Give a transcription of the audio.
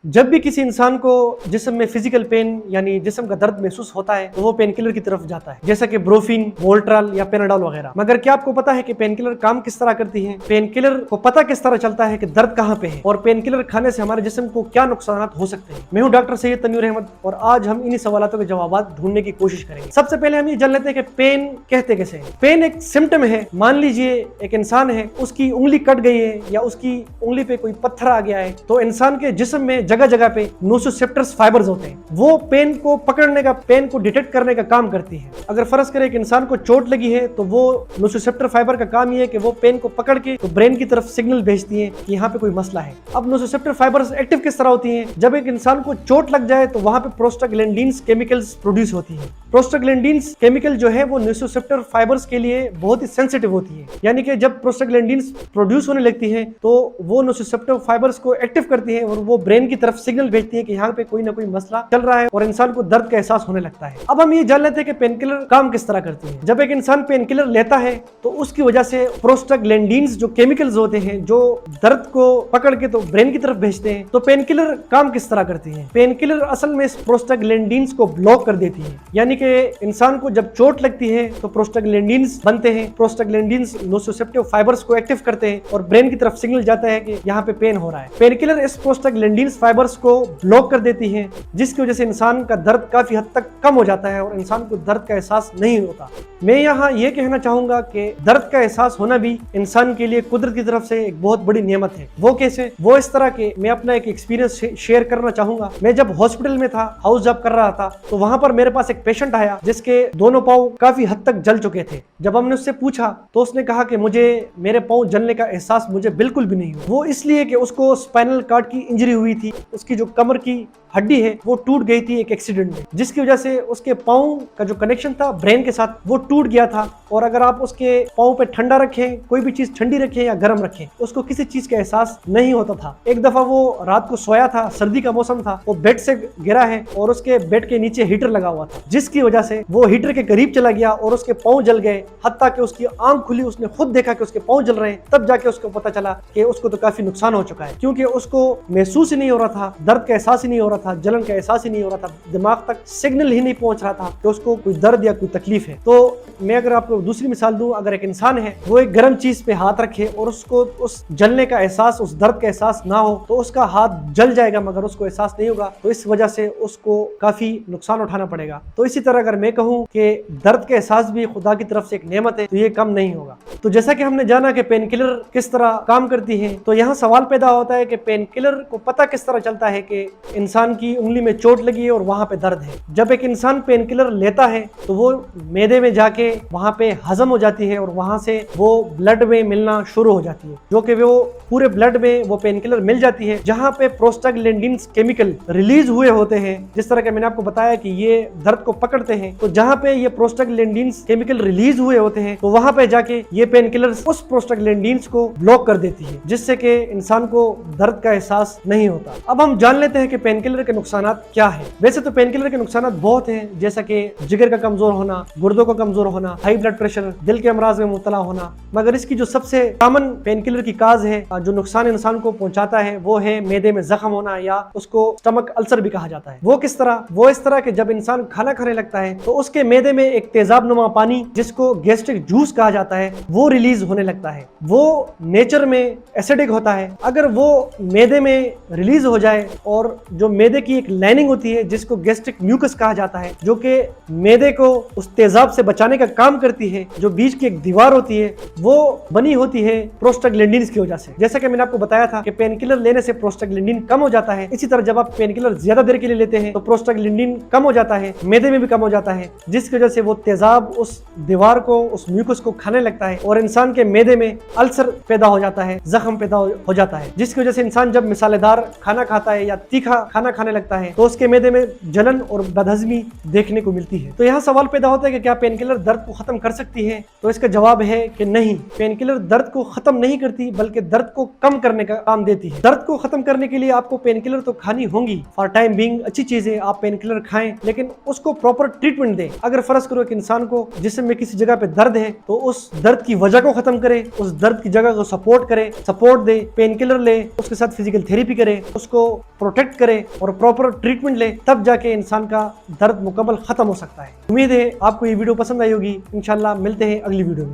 जब भी किसी इंसान को जिस्म में फिजिकल पेन यानी जिस्म का दर्द महसूस होता है तो वो पेन किलर की तरफ जाता है, जैसा कि ब्रोफिन, वोल्ट्रॉल या पेनाडोल वगैरह। मगर क्या आपको पता है कि पेन किलर काम किस तरह करती है? पेन किलर को पता किस तरह चलता है कि दर्द कहाँ पे है और पेन किलर खाने से हमारे जिस्म को क्या नुकसान हो सकते हैं? मैं हूँ डॉक्टर सैयद तन्वीर अहमद और आज हम इन्हीं सवालों के जवाब ढूंढने की कोशिश करेंगे। सबसे पहले हम ये जान लेते हैं कि पेन कहते कैसे हैं। पेन एक सिम्टम है। मान लीजिए एक इंसान है, उसकी उंगली कट गई है या उसकी उंगली पे कोई पत्थर आ गया है, तो इंसान के जिस्म में जगह जगह पे नोसोसेप्टर्स फाइबर्स होते हैं, वो पेन को पकड़ने का, पेन को डिटेक्ट करने का काम करती है। अगर फर्ज करें एक इंसान को चोट लगी है तो वो नोसोसेप्टर फाइबर का काम ये है कि वो पेन को पकड़ के तो ब्रेन की तरफ सिग्नल भेजती है कि यहाँ पे कोई मसला है। अब नोसोसेप्टर फाइबर्स एक्टिव किस तरह होती हैं? जब एक इंसान को चोट लग जाए तो वहां पे प्रोस्टाग्लैंडिन्स केमिकल्स प्रोड्यूस होती है। प्रोस्टाग्लैंडिन्स केमिकल जो है वो नोसोसेप्टर फाइबर्स के लिए बहुत ही सेंसिटिव होती है, यानी कि जब प्रोस्टाग्लैंडिन्स प्रोड्यूस होने लगती है तो वो नोसोसेप्टर फाइबर्स को एक्टिव करती है और वो ब्रेन की तरफ सिग्नल भेजती है कि यहाँ पे कोई ना कोई मसला चल रहा है और इंसान को दर्द का एहसास होने लगता है। अब हम ये जान लेते हैं कि पेन किलर काम किस तरह करती है। जब एक इंसान पेन किलर लेता है तो उसकी वजह से प्रोस्टाग्लैंडिन्स जो केमिकल्स होते हैं जो दर्द को पकड़ के तो ब्रेन की तरफ भेजते हैं, तो पेन किलर काम किस तरह करती है? पेन किलर असल में प्रोस्टाग्लैंडिन्स को ब्लॉक कर देती है, यानी कि इंसान को जब चोट लगती है तो प्रोस्टाग्लैंडिन्स बनते हैं, प्रोस्टाग्लैंडिन्स नोसोसेप्टिव फाइबर्स को एक्टिव करते हैं और ब्रेन की तरफ सिग्नल जाता है कि यहाँ पे पेन हो रहा है। पेन किलर इस प्रोस्टाग्लैंडिन्स फाइबर्स को ब्लॉक कर देती है, जिसकी वजह से इंसान का दर्द काफी हद तक कम हो जाता है और इंसान को दर्द का एहसास नहीं होता। मैं यहाँ ये कहना चाहूंगा कि दर्द का एहसास होना भी इंसान के लिए कुदरत की तरफ से एक बहुत बड़ी नेमत है। वो कैसे? वो इस तरह के मैं अपना एक एक्सपीरियंस शेयर करना चाहूंगा। मैं जब हॉस्पिटल में था, हाउस जॉब कर रहा था, तो वहां पर मेरे पास एक पेशेंट आया जिसके दोनों पाँव काफी हद तक जल चुके थे। जब हमने उससे पूछा तो उसने कहा कि मुझे मेरे पाँव जलने का एहसास मुझे बिल्कुल भी नहीं हुआ। वो इसलिए कि उसको स्पाइनल कॉर्ड की इंजरी हुई थी, उसकी जो कमर की हड्डी है वो टूट गई थी एक एक्सीडेंट में, जिसकी वजह से उसके पाँव का जो कनेक्शन था ब्रेन के साथ वो टूट गया था। और अगर आप उसके पाँव पे ठंडा रखें, कोई भी चीज ठंडी रखें या गर्म रखें, उसको किसी चीज का एहसास नहीं होता था। एक दफा वो रात को सोया था, सर्दी का मौसम था, वो बेड से गिरा है और उसके बेड के नीचे हीटर लगा हुआ था, जिसकी वजह से वो हीटर के करीब चला गया और उसके पाँव जल गए। हत्ता कि उसकी आंख खुली, उसने खुद देखा कि उसके पाँव जल रहे हैं, तब जाके उसको पता चला कि उसको तो काफी नुकसान हो चुका है, क्योंकि उसको महसूस ही नहीं हो रहा था, दर्द का एहसास ही नहीं हो रहा था, जलन का एहसास ही नहीं हो रहा था, दिमाग तक सिग्नल ही नहीं पहुंच रहा था कि उसको कोई दर्द या कोई तकलीफ है। तो मैं अगर आपको दूसरी मिसाल दूं, अगर एक इंसान है वो एक गर्म चीज पे हाथ रखे और उसको उस जलने का एहसास, उस दर्द का एहसास ना हो, तो उसका हाथ जल जाएगा मगर उसको एहसास नहीं होगा, तो इस वजह से उसको काफी नुकसान उठाना पड़ेगा। तो इसी तरह अगर मैं कहूँ कि दर्द का एहसास भी खुदा की तरफ से एक नेमत है, तो ये कम नहीं होगा। तो जैसा कि हमने जाना कि पेन किलर किस तरह काम करती है, तो यहाँ सवाल पैदा होता है कि पेन किलर को पता किस तरह चलता है कि इंसान की उंगली में चोट लगी है और वहां पे दर्द है। जब एक इंसान पेन किलर लेता है तो वो मैदे में जाके वहां पे हजम हो जाती है और वहां से वो ब्लड में मिलना शुरू हो जाती है, जो कि वो पूरे ब्लड में वो पेन किलर मिल जाती है, जहां पे प्रोस्टाग्लैंडिन्स केमिकल रिलीज हुए होते हैं। जिस तरह के मैंने आपको बताया कि ये दर्द को पकड़ते हैं, तो जहां पे ये प्रोस्टाग्लैंडिन्स केमिकल रिलीज हुए होते हैं तो वहां पे जाके ये पेन किलर उस प्रोस्टाग्लैंडिन्स को ब्लॉक कर देती है, जिससे कि इंसान को दर्द का एहसास नहीं होता। अब हम जान लेते हैं कि पेन किलर के नुकसान क्या है। वैसे तो पेन किलर के नुकसान बहुत हैं, जैसा कि जिगर का कमजोर होना, गुर्दों का कमजोर होना, हाई ब्लड प्रेशर, दिल के अमराज में मुब्तला होना। मगर इसकी जो सबसे कॉमन पेन किलर की काज है, जो नुकसान इंसान को पहुंचाता है, वो है मैदे में जख्म होना या उसको स्टमक अल्सर भी कहा जाता है। वो किस तरह? वो इस तरह कि जब इंसान खाना खाने लगता है तो उसके मैदे में एक तेजाब नुमा पानी, जिसको गैस्ट्रिक जूस कहा जाता है, वो रिलीज होने लगता है। वो नेचर में एसिडिक होता है। अगर वो मैदे में रिलीज हो जाए और जो मैदे की एक लाइनिंग होती है जिसको गैस्ट्रिक म्यूकस कहा जाता है, जो कि मैदे को उस तेजाब से बचाने का काम करती है, जो बीच की एक दीवार होती है वो बनी होती है प्रोस्टाग्लैंडिन्स की वजह से। जैसा कि मैंने आपको बताया था कि पेन किलर लेने से प्रोस्टाग्लैंडिन कम हो जाता है, इसी तरह जब आप पेन किलर ज्यादा देर के लिए लेते हैं तो प्रोस्टाग्लैंडिन कम हो जाता है, मैदे में भी कम हो जाता है, जिसकी वजह से वो तेजाब उस दीवार को, उस म्यूकस को खाने लगता है और इंसान के मैदे में अल्सर पैदा हो जाता है, जख्म पैदा हो जाता है, जिसकी वजह से इंसान जब मिसालेदार खाना खाता है या तीखा खाना खाने लगता है तो उसके मैदे में जलन और बदहजमी देखने को मिलती है। तो यहाँ सवाल पैदा होता है कि क्या पेन किलर दर्द को खत्म कर सकती है? तो इसका जवाब है कि नहीं, पेन किलर दर्द को खत्म नहीं करती बल्कि दर्द को कम करने का काम देती है। दर्द को खत्म करने के लिए आपको पेन किलर तो खानी होंगी, फॉर टाइम बीइंग अच्छी चीज है, आप पेन किलर खाएं, लेकिन उसको प्रॉपर प्रॉपर ट्रीटमेंट दे। अगर फर्ज करो कि इंसान को जिस्म में किसी जगह पे दर्द है तो उस दर्द की वजह को खत्म करे, उस दर्द की जगह को सपोर्ट करे, सपोर्ट दे, पेन किलर ले, उसके साथ फिजिकल थेरेपी करे, उसको प्रोटेक्ट करे और प्रॉपर ट्रीटमेंट ले, तब जाके इंसान का दर्द मुकम्मल खत्म हो सकता है। उम्मीद है आपको ये वीडियो पसंद आई होगी। इंशाल्लाह मिलते हैं अगली वीडियो में।